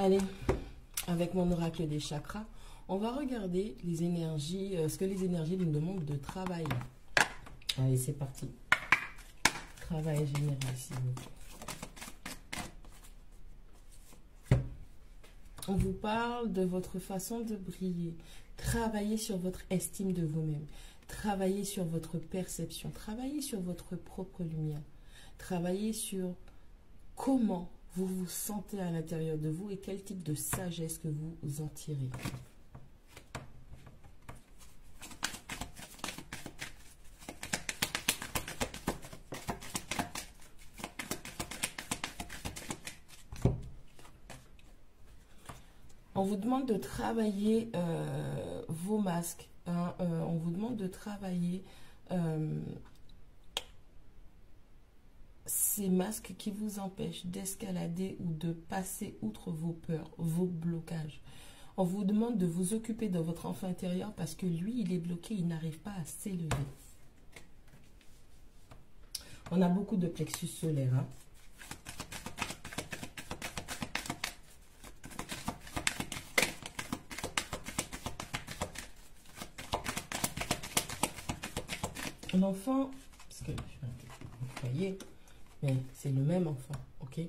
Allez, avec mon oracle des chakras, on va regarder les énergies, ce que les énergies nous demandent de travail. Allez, c'est parti. Travail général, s'il vous plaît. On vous parle de votre façon de briller. Travaillez sur votre estime de vous-même. Travaillez sur votre perception. Travaillez sur votre propre lumière. Travaillez sur comment vous vous sentez à l'intérieur de vous et quel type de sagesse que vous en tirez. On vous demande de travailler vos masques. Hein, on vous demande de travailler ces masques qui vous empêchent d'escalader ou de passer outre vos peurs, vos blocages. On vous demande de vous occuper de votre enfant intérieur parce que lui, il est bloqué, il n'arrive pas à s'élever. On a beaucoup de plexus solaire. Hein. L'enfant, parce que vous voyez, mais c'est le même enfant, ok?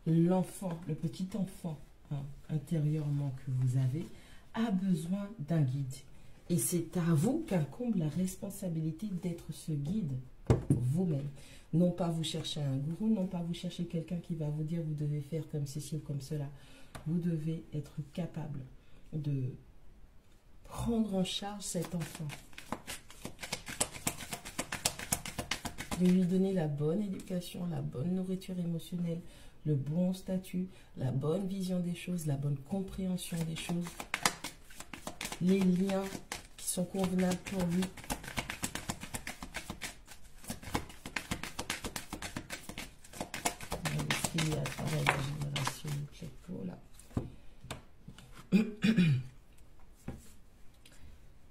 L'enfant, le petit enfant hein, intérieurement que vous avez, a besoin d'un guide. Et c'est à vous qu'incombe la responsabilité d'être ce guide pour vous-même. Non pas vous chercher un gourou, non pas vous chercher quelqu'un qui va vous dire vous devez faire comme ceci ou comme cela. Vous devez être capable de prendre en charge cet enfant. De lui donner la bonne éducation, la bonne nourriture émotionnelle, le bon statut, la bonne vision des choses, la bonne compréhension des choses, les liens qui sont convenables pour lui. Est-ce qu'il y a un travail de génération là.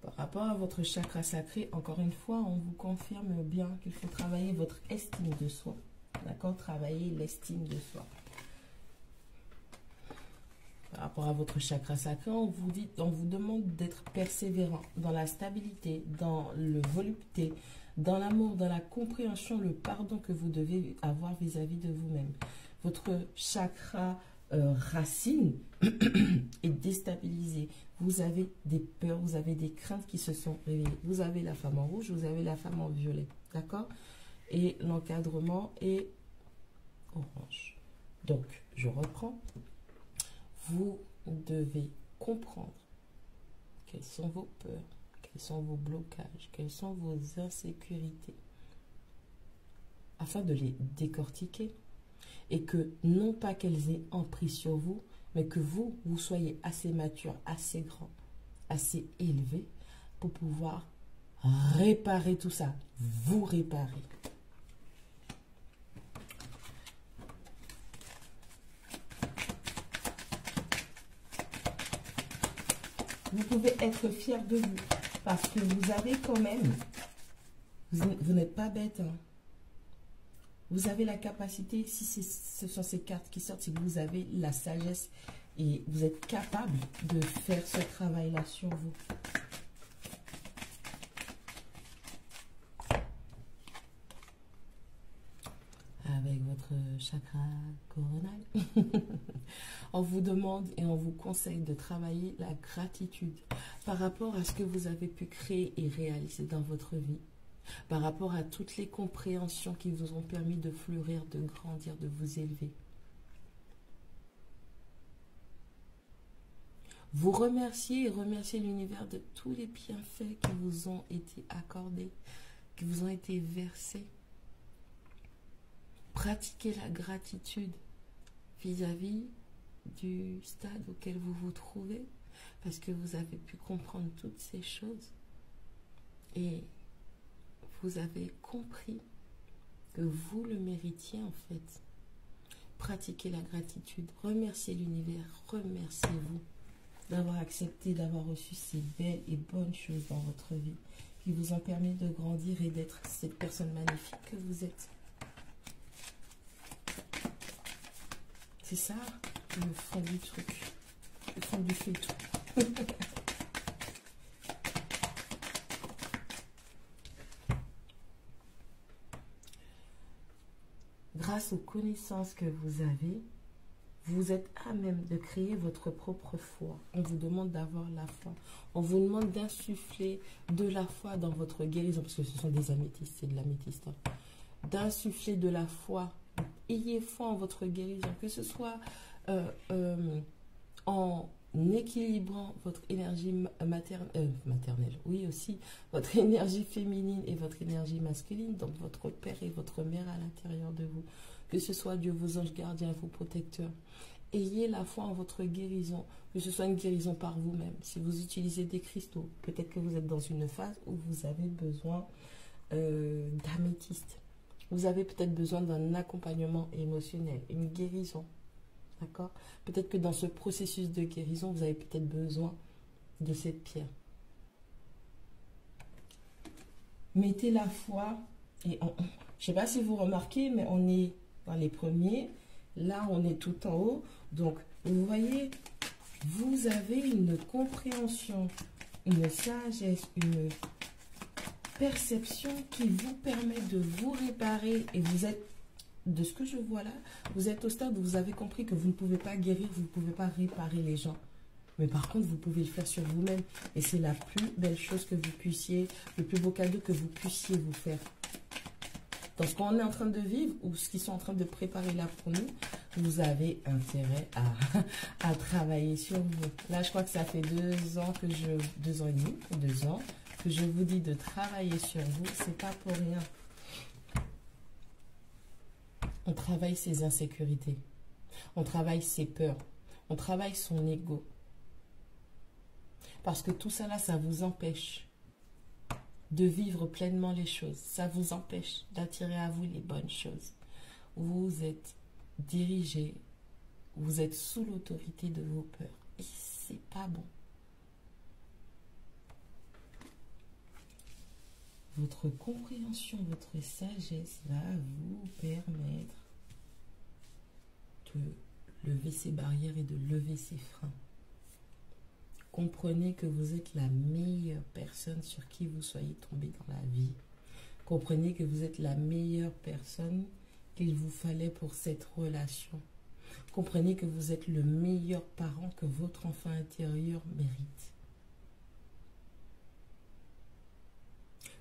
Par rapport à votre chakra sacré, encore une fois, on vous confirme bien qu'il faut travailler votre estime de soi. D'accord? Travailler l'estime de soi. Par rapport à votre chakra sacré, on vous demande d'être persévérant dans la stabilité, dans le volupté, dans l'amour, dans la compréhension, le pardon que vous devez avoir vis-à-vis de vous-même. Votre chakra racine est déstabilisé. Vous avez des peurs, vous avez des craintes qui se sont réveillées. Vous avez la femme en rouge, vous avez la femme en violet. D'accord? Et l'encadrement est orange. Donc, je reprends. Vous devez comprendre quelles sont vos peurs, quels sont vos blocages, quelles sont vos insécurités, afin de les décortiquer. Et que, non pas qu'elles aient emprise sur vous, mais que vous soyez assez mature, assez grand, assez élevé pour pouvoir réparer tout ça. Vous réparer. Vous pouvez être fier de vous parce que vous avez quand même, vous n'êtes pas bête, hein. Vous avez la capacité, si ce sont ces cartes qui sortent, si vous avez la sagesse et vous êtes capable de faire ce travail-là sur vous. Avec votre chakra coronal, on vous demande et on vous conseille de travailler la gratitude par rapport à ce que vous avez pu créer et réaliser dans votre vie. Par rapport à toutes les compréhensions qui vous ont permis de fleurir, de grandir, de vous élever. Vous remerciez et remerciez l'univers de tous les bienfaits qui vous ont été accordés, qui vous ont été versés. Pratiquez la gratitude vis-à-vis du stade auquel vous vous trouvez, parce que vous avez pu comprendre toutes ces choses. Et vous avez compris que vous le méritiez en fait. Pratiquez la gratitude, remerciez l'univers, remerciez-vous d'avoir accepté, d'avoir reçu ces belles et bonnes choses dans votre vie qui vous ont permis de grandir et d'être cette personne magnifique que vous êtes. C'est ça. le fond du truc. Le fond du filtre. Grâce aux connaissances que vous avez, vous êtes à même de créer votre propre foi. On vous demande d'avoir la foi. On vous demande d'insuffler de la foi dans votre guérison, parce que ce sont des améthystes, c'est de l'améthyste. Hein. D'insuffler de la foi. Ayez foi en votre guérison, que ce soit en équilibrant votre énergie maternelle, oui aussi, votre énergie féminine et votre énergie masculine, donc votre père et votre mère à l'intérieur de vous, que ce soit Dieu, vos anges gardiens, vos protecteurs. Ayez la foi en votre guérison, que ce soit une guérison par vous-même. Si vous utilisez des cristaux, peut-être que vous êtes dans une phase où vous avez besoin d'améthyste. Vous avez peut-être besoin d'un accompagnement émotionnel, une guérison. D'accord? Peut-être que dans ce processus de guérison, vous avez peut-être besoin de cette pierre. Mettez la foi. Et je ne sais pas si vous remarquez, mais on est dans les premiers. Là, on est tout en haut. Donc, vous voyez, vous avez une compréhension, une sagesse, une perception qui vous permet de vous réparer. Et vous êtes, de ce que je vois là, vous êtes au stade où vous avez compris que vous ne pouvez pas guérir, vous ne pouvez pas réparer les gens. Mais par contre, vous pouvez le faire sur vous-même. Et c'est la plus belle chose que vous puissiez, le plus beau cadeau que vous puissiez vous faire. Dans ce qu'on est en train de vivre, ou ce qu'ils sont en train de préparer là pour nous, vous avez intérêt à travailler sur vous. Là, je crois que ça fait 2 ans que 2 ans et demi, 2 ans, que je vous dis de travailler sur vous. C'est pas pour rien. On travaille ses insécurités. On travaille ses peurs. On travaille son ego. Parce que tout ça là, ça vous empêche de vivre pleinement les choses. Ça vous empêche d'attirer à vous les bonnes choses. Vous êtes dirigé, vous êtes sous l'autorité de vos peurs. Et c'est pas bon. Votre compréhension, votre sagesse va vous permettre de lever ces barrières et de lever ces freins. Comprenez que vous êtes la meilleure personne sur qui vous soyez tombé dans la vie. Comprenez que vous êtes la meilleure personne qu'il vous fallait pour cette relation. Comprenez que vous êtes le meilleur parent que votre enfant intérieur mérite.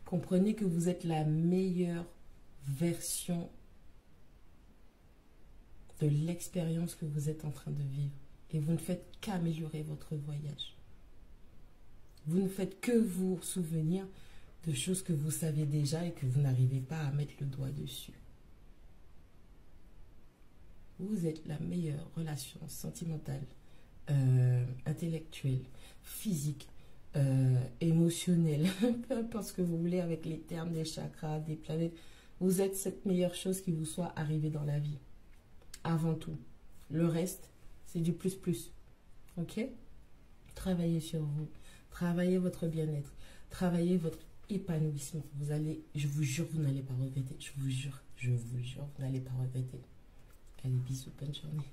Comprenez que vous êtes la meilleure version de l'expérience que vous êtes en train de vivre. Et vous ne faites qu'améliorer votre voyage. Vous ne faites que vous souvenir de choses que vous savez déjà et que vous n'arrivez pas à mettre le doigt dessus. Vous êtes la meilleure relation sentimentale, intellectuelle, physique, émotionnelle, peu importe ce que vous voulez avec les termes des chakras, des planètes. Vous êtes cette meilleure chose qui vous soit arrivée dans la vie. Avant tout. Le reste, c'est du plus. Ok? Travaillez sur vous. Travaillez votre bien-être. Travaillez votre épanouissement. Vous allez, je vous jure, vous n'allez pas regretter. Je vous jure, vous n'allez pas regretter. Allez, bisous, bonne journée.